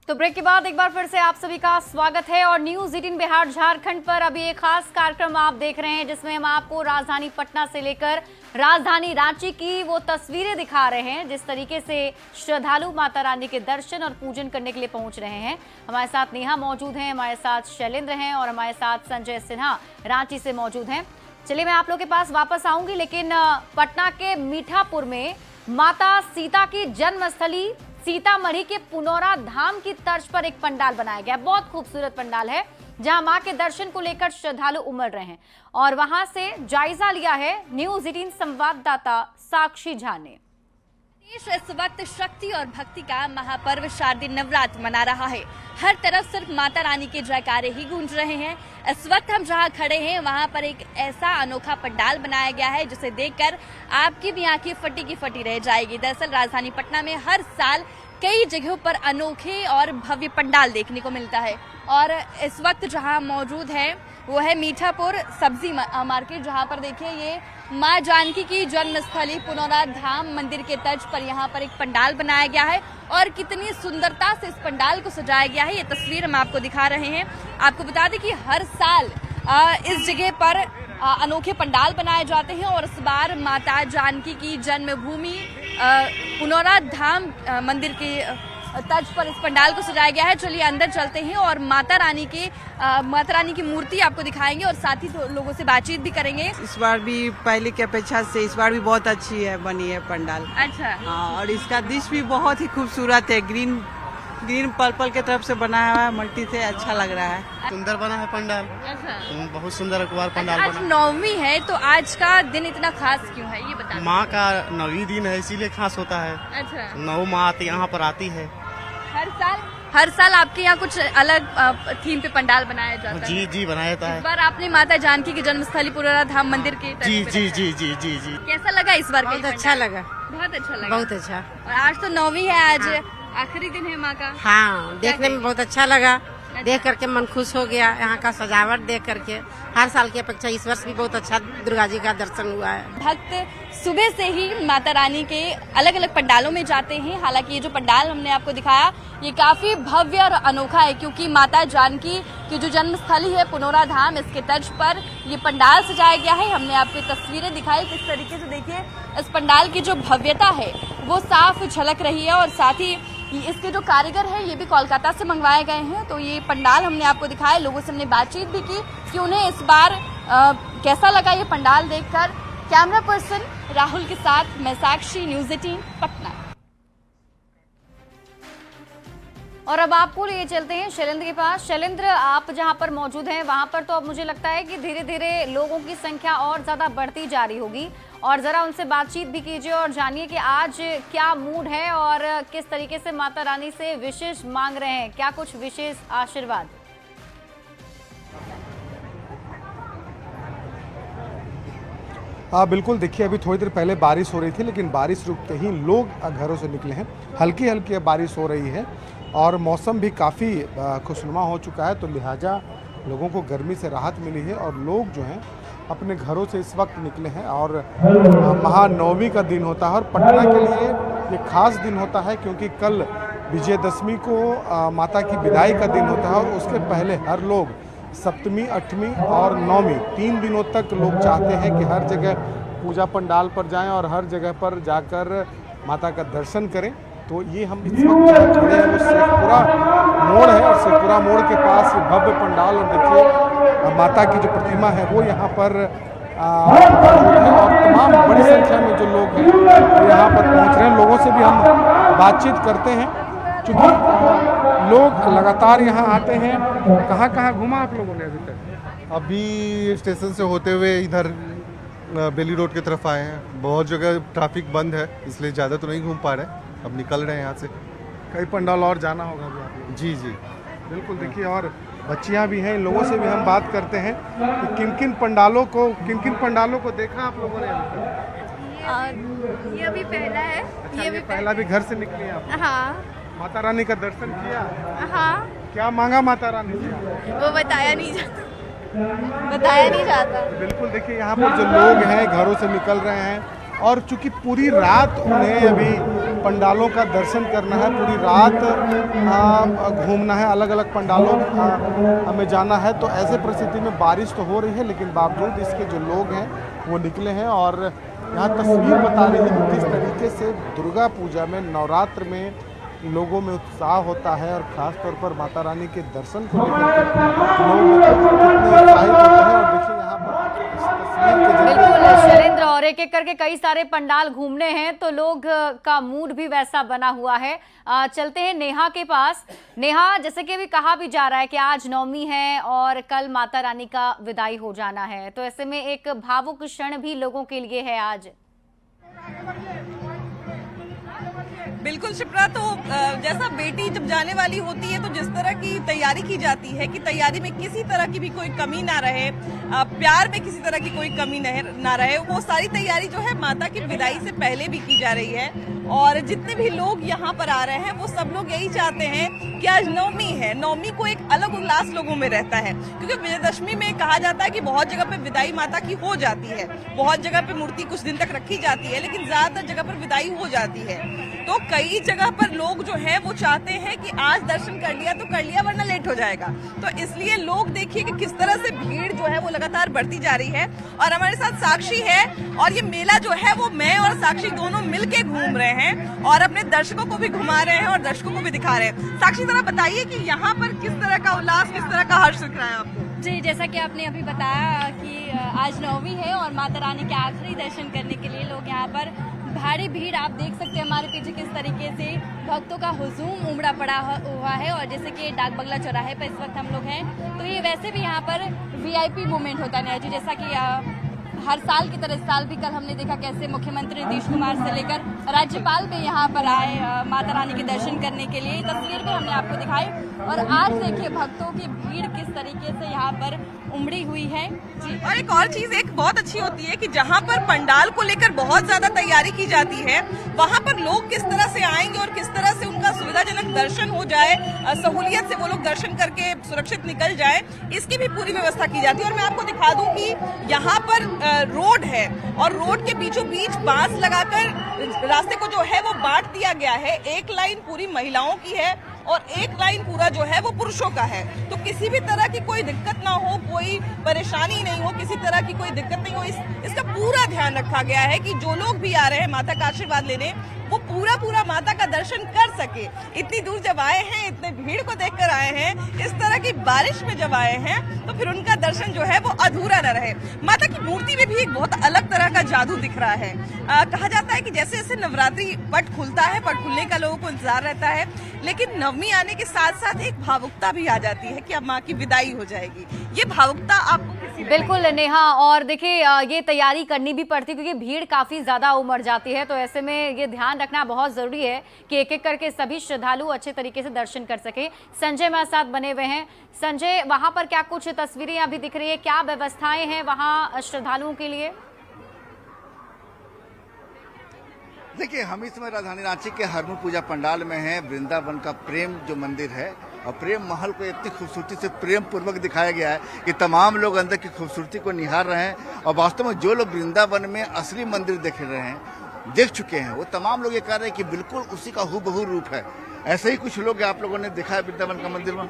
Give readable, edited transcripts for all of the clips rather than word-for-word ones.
तो ब्रेक के बाद एक बार फिर से आप सभी का स्वागत है और न्यूज 18 बिहार झारखंड पर अभी एक खास कार्यक्रम आप देख रहे हैं जिसमें हम आपको राजधानी पटना से लेकर राजधानी रांची की वो तस्वीरें दिखा रहे हैं जिस तरीके से श्रद्धालु माता रानी के दर्शन और पूजन करने के लिए पहुंच रहे हैं। हमारे साथ नेहा मौजूद हैं, हमारे साथ शैलेंद्र हैं और हमारे साथ संजय सिन्हा रांची से मौजूद हैं। चलिए मैं आप लोग के पास वापस आऊंगी, लेकिन पटना के मीठापुर में माता सीता की जन्मस्थली सीतामढ़ी के पुनौरा धाम की तर्ज पर एक पंडाल बनाया गया। बहुत खूबसूरत पंडाल है जहां मां के दर्शन को लेकर श्रद्धालु उमड़ रहे हैं और वहां से जायजा लिया है न्यूज 18 संवाददाता साक्षी झा ने। देश इस वक्त शक्ति और भक्ति का महापर्व शारदीय नवरात्र मना रहा है। हर तरफ सिर्फ माता रानी के जयकारे ही गूंज रहे हैं। इस वक्त हम जहां खड़े हैं वहां पर एक ऐसा अनोखा पंडाल बनाया गया है जिसे देखकर आपकी भी आंखें फटी की फटी रह जाएगी। दरअसल राजधानी पटना में हर साल कई जगहों पर अनोखे और भव्य पंडाल देखने को मिलता है और इस वक्त जहां मौजूद है वो है मीठापुर सब्जी मार्केट, जहां पर देखिए ये मां जानकी की जन्मस्थली पुनौरा धाम मंदिर के तर्ज पर यहाँ पर एक पंडाल बनाया गया है और कितनी सुंदरता से इस पंडाल को सजाया गया है ये तस्वीर हम आपको दिखा रहे हैं। आपको बता दें कि हर साल इस जगह पर अनोखे पंडाल बनाए जाते हैं और इस बार माता जानकी की जन्मभूमि पुनौरा धाम मंदिर के तर्ज पर इस पंडाल को सजाया गया है। चलिए अंदर चलते हैं और माता रानी की मूर्ति आपको दिखाएंगे और साथ ही लोगों से बातचीत भी करेंगे। इस बार भी पहले की अपेक्षा से इस बार भी बहुत अच्छी है बनी है पंडाल। अच्छा। हाँ, और इसका डिश भी बहुत ही खूबसूरत है। ग्रीन पर्पल के तरफ से बनाया हुआ है, मल्टी से अच्छा लग रहा है। सुंदर बना है पंडाल। अच्छा। बहुत सुंदर पंडाल आज बना। नवमी है तो आज का दिन इतना खास क्यों है ये बता। माँ का 9वीं दिन है इसीलिए खास होता है। अच्छा। 9 माँ आती यहाँ पर आती है। हर साल आपके यहाँ कुछ अलग थीम पे पंडाल बनाया जाता है। जी बनाया जाता है। इस बार आपने माता जानकी की जन्मस्थली पुनौरा धाम मंदिर के जी। कैसा लगा इस बार? बहुत अच्छा लगा। बहुत अच्छा लगा। बहुत अच्छा। और आज तो 9वीं है, आज आखिरी दिन है माँ का। हाँ, देखने में बहुत अच्छा लगा। देख करके मन खुश हो गया। यहाँ का सजावट देख करके हर साल की अपेक्षा इस वर्ष भी बहुत अच्छा दुर्गा जी का दर्शन हुआ है। भक्त सुबह से ही माता रानी के अलग अलग पंडालों में जाते हैं। हालांकि ये जो पंडाल हमने आपको दिखाया ये काफी भव्य और अनोखा है क्योंकि माता जानकी की जो जन्मस्थली है पुनौरा धाम, इसके तर्ज पर ये पंडाल सजाया गया है। हमने आपको तस्वीरें दिखाई किस तरीके से। देखिए इस पंडाल की जो भव्यता है वो साफ झलक रही है और साथ ही इसके जो कारीगर हैं ये भी कोलकाता से मंगवाए गए हैं। तो ये पंडाल हमने आपको दिखाया, लोगों से हमने बातचीत भी की कि उन्हें इस बार कैसा लगा ये पंडाल देखकर। कैमरा पर्सन राहुल के साथ मैं साक्षी, न्यूज 18 पटना। और अब आपको लिए चलते हैं शैलेंद्र के पास। शैलेंद्र, आप जहां पर मौजूद हैं वहां पर तो अब मुझे लगता है कि धीरे धीरे लोगों की संख्या और ज्यादा बढ़ती जा रही होगी और जरा उनसे बातचीत भी कीजिए और जानिए कि आज क्या मूड है और किस तरीके से माता रानी से विशेष मांग रहे हैं, क्या कुछ विशेष आशीर्वाद। बिल्कुल, देखिए अभी थोड़ी देर पहले बारिश हो रही थी लेकिन बारिश रुकते ही लोग घरों से निकले हैं। हल्की हल्की बारिश हो रही है और मौसम भी काफ़ी खुशनुमा हो चुका है, तो लिहाजा लोगों को गर्मी से राहत मिली है और लोग जो हैं अपने घरों से इस वक्त निकले हैं। और महानवमी का दिन होता है और पटना के लिए ये खास दिन होता है क्योंकि कल विजयदशमी को माता की विदाई का दिन होता है और उसके पहले हर लोग सप्तमी, 8वीं और 9वीं 3 दिनों तक लोग चाहते हैं कि हर जगह पूजा पंडाल पर जाएं और हर जगह पर जाकर माता का दर्शन करें। तो ये हम इस वक्त जहाँ खड़े हैं वो शेखपुरा मोड़ है और शेखपुरा मोड़ के पास भव्य पंडाल, और देखिए माता की जो प्रतिमा है वो यहाँ पर मौजूद है और तमाम बड़ी संख्या में जो लोग हैं वो यहाँ पर पहुँच रहे हैं। लोगों से भी हम बातचीत करते हैं क्योंकि लोग लगातार यहाँ आते हैं। कहाँ कहाँ घूमा आप लोगों ने अभी तक? अभी स्टेशन से होते हुए इधर बेली रोड की तरफ आए हैं। बहुत जगह ट्रैफिक बंद है इसलिए ज़्यादा तो नहीं घूम पा रहे, अब निकल रहे हैं यहाँ से। कई पंडाल और जाना होगा अभी आप लोगों को। जी बिल्कुल, देखिए और बच्चियाँ भी हैं, इन लोगों से भी हम बात करते हैं कि किन किन पंडालों को देखा आप लोगों ने अभी तक? ये अभी पहला है। अच्छा, ये पहला भी घर से निकले आप? हाँ। माता रानी का दर्शन किया? हाँ। क्या मांगा माता रानी से? वो बताया नहीं जाता। बिल्कुल, देखिए यहाँ पर जो लोग हैं घरों से निकल रहे हैं और चूंकि पूरी रात उन्हें अभी पंडालों का दर्शन करना है, पूरी रात घूमना है, अलग अलग पंडालों में जाना है, तो ऐसे परिस्थिति में बारिश तो हो रही है लेकिन बावजूद इसके जो लोग हैं वो निकले हैं। और यहाँ तस्वीर बता रही है कि किस तरीके से दुर्गा पूजा में, नवरात्र में लोगों में उत्साह होता है और ख़ास तौर पर माता रानी के दर्शन को लेकर लोग कितने उत्साहित होते हैं। और देखिए यहाँ पर इस तस्वीर के जरिए बिल्कुल शैलेंद्र, और एक एक करके कई सारे पंडाल घूमने हैं तो लोग का मूड भी वैसा बना हुआ है। चलते हैं नेहा के पास। नेहा, जैसे कि अभी कहा भी जा रहा है कि आज नवमी है और कल माता रानी का विदाई हो जाना है, तो ऐसे में एक भावुक क्षण भी लोगों के लिए है आज। बिल्कुल शिप्रा, तो जैसा बेटी जब जाने वाली होती है तो जिस तरह की तैयारी की जाती है कि तैयारी में किसी तरह की भी कोई कमी ना रहे, प्यार में किसी तरह की कोई कमी ना रहे, वो सारी तैयारी जो है माता की विदाई से पहले भी की जा रही है। और जितने भी लोग यहाँ पर आ रहे हैं वो सब लोग यही चाहते हैं कि आज नवमी है, नवमी को एक अलग उल्लास लोगों में रहता है, क्योंकि विजयदशमी में कहा जाता है कि बहुत जगह पे विदाई माता की हो जाती है, बहुत जगह पे मूर्ति कुछ दिन तक रखी जाती है, लेकिन ज्यादातर जगह पर विदाई हो जाती है। तो कई जगह पर लोग जो है वो चाहते हैं कि आज दर्शन कर लिया तो कर लिया, वरना लेट हो जाएगा। तो इसलिए लोग देखिए कि किस तरह से भीड़ जो है वो लगातार बढ़ती जा रही है। और हमारे साथ साक्षी है, और ये मेला जो है वो मैं और साक्षी दोनों मिलके घूम रहे हैं और अपने दर्शकों को भी घुमा रहे हैं और दर्शकों को भी दिखा रहे हैं। साक्षी, जरा बताइए कि यहाँ पर किस तरह का उल्लास, किस तरह का हर्ष दिख रहा है आपको? जी, जैसा कि आपने अभी बताया कि आज नवमी है और माता रानी के आखिरी दर्शन करने के लिए लोग यहाँ पर भारी भीड़, आप देख सकते हैं हमारे पीछे किस तरीके से भक्तों का हुजूम उमड़ा पड़ा हुआ है। और जैसे कि डाक बंगला चौराहे पर इस वक्त हम लोग हैं, तो ये वैसे भी यहाँ पर वीआईपी मोमेंट होता है जी, जैसा कि हर साल की तरह इस साल भी कल हमने देखा कैसे मुख्यमंत्री नीतीश कुमार से लेकर राज्यपाल भी यहाँ पर आए माता रानी के दर्शन करने के लिए। तस्वीर भी हमने आपको दिखाई। और आज देखिए भक्तों की भीड़ किस तरीके से यहाँ पर उमड़ी हुई है जी। और एक और चीज एक बहुत अच्छी होती है कि जहाँ पर पंडाल को लेकर बहुत ज्यादा तैयारी की जाती है, वहाँ पर लोग किस तरह से आएंगे और किस तरह से उनका सुविधाजनक दर्शन हो जाए, सहूलियत से वो लोग दर्शन करके सुरक्षित निकल जाए, इसकी भी पूरी व्यवस्था की जाती है। और मैं आपको दिखा दूं कि यहाँ पर रोड है और रोड के बीचों बीच बांस लगाकर रास्ते को जो है वो बांट दिया गया है। एक लाइन पूरी महिलाओं की है और एक लाइन पूरा जो है वो पुरुषों का है, तो किसी भी तरह की कोई दिक्कत ना हो, कोई परेशानी नहीं हो, किसी तरह की कोई दिक्कत नहीं हो, इसका पूरा ध्यान रखा गया है कि जो लोग भी आ रहे हैं माता का आशीर्वाद लेने वो पूरा माता का दर्शन कर सके। इतनी दूर जब आए हैं, इतने भीड़ को देखकर आए हैं, इस तरह की बारिश में जब आए हैं, तो फिर उनका दर्शन जो है वो अधूरा न रहे। माता की मूर्ति में भी एक बहुत अलग तरह का जादू दिख रहा है। कहा जाता है कि जैसे जैसे नवरात्रि पट खुलता है, पट खुलने का लोगों को इंतजार रहता है, लेकिन नवमी आने के साथ साथ एक भावुकता भी आ जाती है कि अब माँ की विदाई हो जाएगी। ये भावुकता आपको बिल्कुल नेहा, और देखिए ये तैयारी करनी भी पड़ती है क्योंकि भीड़ काफी ज्यादा उमड़ जाती है, तो ऐसे में ये ध्यान रखना बहुत जरूरी है कि एक एक करके सभी श्रद्धालु अच्छे तरीके से दर्शन कर सके। संजय हमारे साथ बने हुए हैं। संजय, वहां पर क्या कुछ तस्वीरें अभी दिख रही है, क्या व्यवस्थाएं हैं वहां श्रद्धालुओं के लिए? देखिए, हम इस समय राजधानी रांची के हरमू पूजा पंडाल में हैं। वृंदावन का प्रेम जो मंदिर है और प्रेम महल को इतनी खूबसूरती से प्रेम पूर्वक दिखाया गया है कि तमाम लोग अंदर की खूबसूरती को निहार रहे हैं। और वास्तव में जो लोग वृंदावन में असली मंदिर देख चुके हैं, वो तमाम लोग ये कह रहे हैं कि बिल्कुल उसी का हूबहू रूप है। ऐसे ही कुछ लोग आप लोगों ने देखा है वृंदावन का मंदिर में?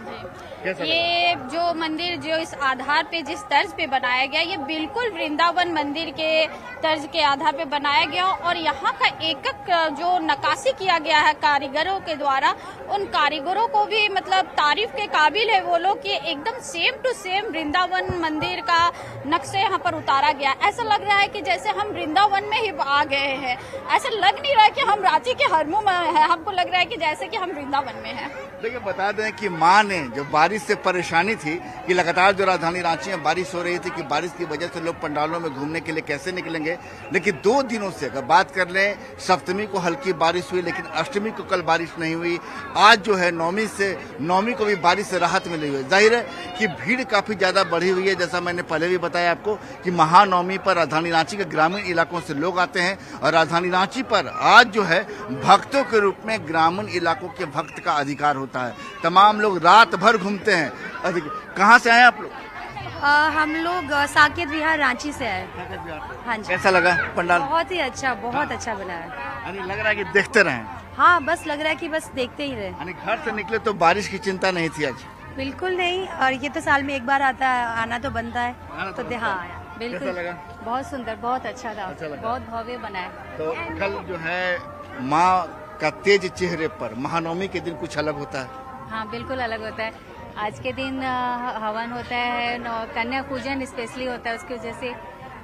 ये जो मंदिर जो इस आधार पे जिस तर्ज पे बनाया गया, ये बिल्कुल वृंदावन मंदिर के तर्ज के आधार पे बनाया गया। और यहाँ का एक जो नक्काशी किया गया है कारीगरों के द्वारा, उन कारीगरों को भी मतलब तारीफ के काबिल है वो लोग कि एकदम सेम टू सेम वृंदावन मंदिर का नक्शे यहाँ पर उतारा गया। ऐसा लग रहा है कि जैसे हम वृंदावन में ही आ गए हैं, ऐसा लग नहीं रहा है कि हम रांची के हरमू में है, हमको लग रहा है कि जैसे कि हम वृंदावन में हैं। देखिए, बता दें कि माँ ने जो बारिश से परेशानी थी कि लगातार जो राजधानी रांची में बारिश हो रही थी कि बारिश की वजह से लोग पंडालों में घूमने के लिए कैसे निकलेंगे, लेकिन 2 दिनों से अगर बात कर लें, सप्तमी को हल्की बारिश हुई लेकिन अष्टमी को कल बारिश नहीं हुई। आज जो है नवमी को भी बारिश से राहत मिली हुई है। जाहिर है कि भीड़ काफी ज्यादा बढ़ी हुई है। जैसा मैंने पहले भी बताया आपको कि महानवमी पर राजधानी रांची के ग्रामीण इलाकों से लोग आते हैं और राजधानी रांची पर आज जो है भक्तों के रूप में ग्रामीण इलाकों के भक्त का अधिकार होता है। तमाम लोग रात भर घूमते हैं। कहाँ से आए आप लोग? हम लोग साकेत विहार रांची से आए। हाँ जी, कैसा लगा पंडाल? बहुत ही अच्छा, बहुत अच्छा बना है। यानी लग रहा है कि देखते रहें। हाँ, बस लग रहा है कि बस देखते ही रहे। यानी घर से निकले तो बारिश की चिंता नहीं थी आज? बिल्कुल नहीं, और ये तो साल में एक बार आता है, आना तो बनता है। आना तो तो बनता हाँ, कैसा बिल्कुल लगा? बहुत सुंदर, बहुत अच्छा था, अच्छा लगा। बहुत भव्य बना है। तो कल जो है माँ का तेज चेहरे पर महानवमी के दिन कुछ अलग होता है। हाँ, बिल्कुल अलग होता है। आज के दिन हवन होता है, कन्या पूजन स्पेशली होता है, उसकी वजह से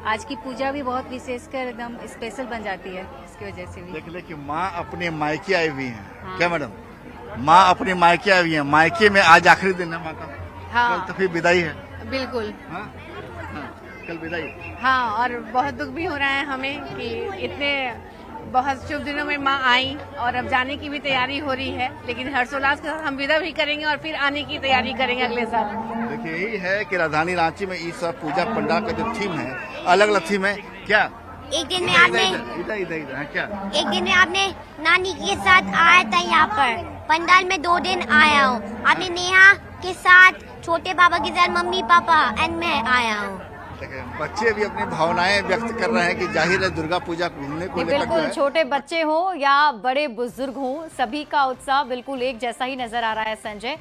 आज की पूजा भी बहुत विशेषकर एकदम स्पेशल बन जाती है, इसकी वजह से भी। देख ले कि माँ अपने मायके आई हुई हैं। हाँ। क्या मैडम? माँ अपने मायके आई हुई हैं। मायके में आज आखिरी दिन है माँ का। हाँ। कल तो फिर विदाई है। बिल्कुल। हाँ? हाँ, कल विदाई। हाँ, और बहुत दुख भी हो रहा है हमें कि इतने बहुत शुभ दिनों में माँ आई और अब जाने की भी तैयारी हो रही है, लेकिन हर्षोल्लास के साथ हम विदा भी करेंगे और फिर आने की तैयारी करेंगे अगले साल। देखिए यही है कि राजधानी रांची में इस पूजा पंडाल का जो थीम है, अलग अलग थीम है। क्या एक दिन में आपने इधर क्या एक दिन में आपने नानी के साथ आया था यहाँ पर पंडाल में 2 दिन आया हूँ। आपने नेहा के साथ, छोटे पापा के साथ, मम्मी पापा एंड मैं आया हूँ। बच्चे भी अपनी भावनाएं व्यक्त कर रहे हैं कि जाहिर है दुर्गा पूजा घूमने को लेकर जो बिल्कुल, है छोटे बच्चे हों या बड़े बुजुर्ग हों, सभी का उत्साह बिल्कुल एक जैसा ही नजर आ रहा है संजय।